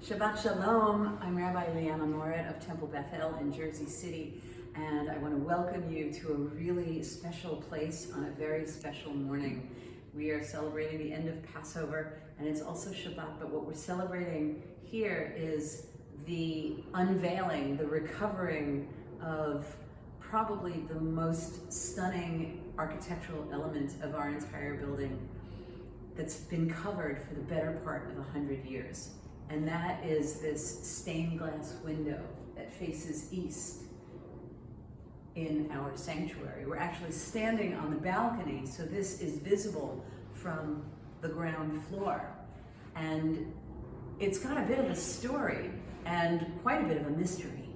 Shabbat Shalom. I'm Rabbi Leana Moritt of Temple Beth-El in Jersey City, and I want to welcome you to a really special place on a very special morning. We are celebrating the end of Passover, and it's also Shabbat, but what we're celebrating here is the unveiling, the recovering of probably the most stunning architectural element of our entire building that's been covered for the better part of 100 years. And that is this stained glass window that faces east in our sanctuary. We're actually standing on the balcony, so this is visible from the ground floor. And it's got a bit of a story and quite a bit of a mystery.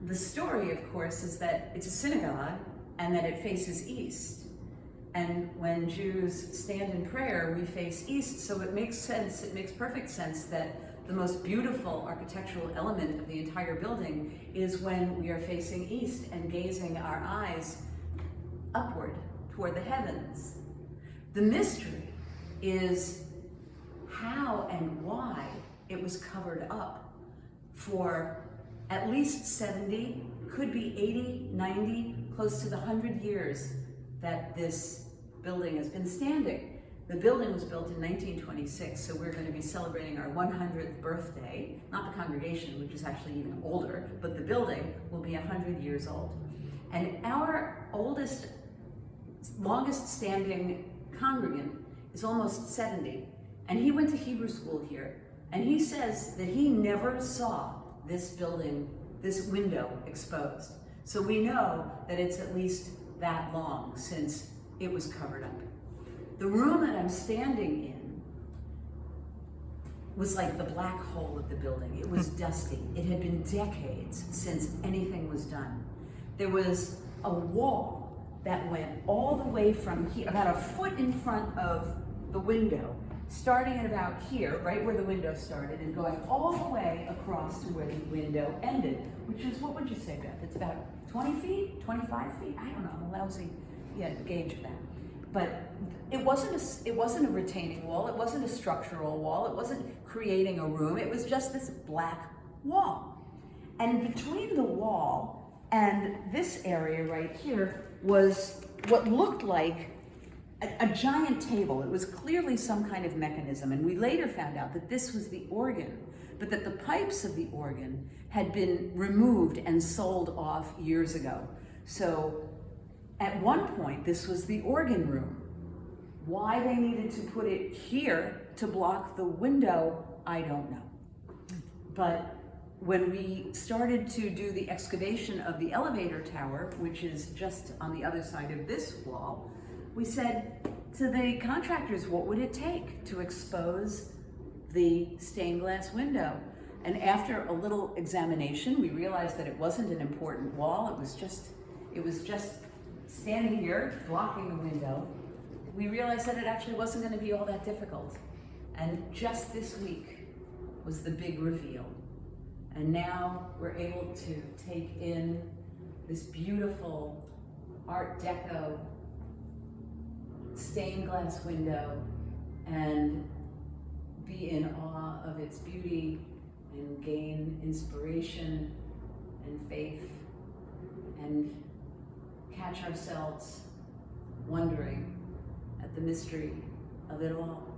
The story, of course, is that it's a synagogue and that it faces east. And when Jews stand in prayer, we face east, so it makes sense, it makes perfect sense that the most beautiful architectural element of the entire building is when we are facing east and gazing our eyes upward toward the heavens. The mystery is how and why it was covered up for at least 70, could be 80, 90, close to the 100 years that this building has been standing. The building was built in 1926, so we're going to be celebrating our 100th birthday, not the congregation, which is actually even older, but the building will be 100 years old. And our oldest, longest standing congregant is almost 70, and he went to Hebrew school here, and he says that he never saw this building, this window exposed. So we know that it's at least that long since it was covered up. The room that I'm standing in was like the black hole of the building. It was dusty. It had been decades since anything was done. There was a wall that went all the way from here, about a foot in front of the window, starting at about here, right where the window started, and going all the way across to where the window ended, which is, what would you say, Beth? It's about 20 feet, 25 feet? I don't know, I'm a lousy gauge of that. But it wasn't a retaining wall, it wasn't a structural wall, it wasn't creating a room, it was just this black wall. And between the wall and this area right here was what looked like a giant table. It was clearly some kind of mechanism, and we later found out that this was the organ, but that the pipes of the organ had been removed and sold off years ago. So at one point, this was the organ room. Why they needed to put it here to block the window, I don't know. But when we started to do the excavation of the elevator tower, which is just on the other side of this wall, we said to the contractors, what would it take to expose the stained glass window? And after a little examination, we realized that it wasn't an important wall. It was just standing here, blocking the window. We realized that it actually wasn't going to be all that difficult. And just this week was the big reveal. And now we're able to take in this beautiful Art Deco stained glass window and be in awe of its beauty and gain inspiration and faith and catch ourselves wondering at the mystery of it all.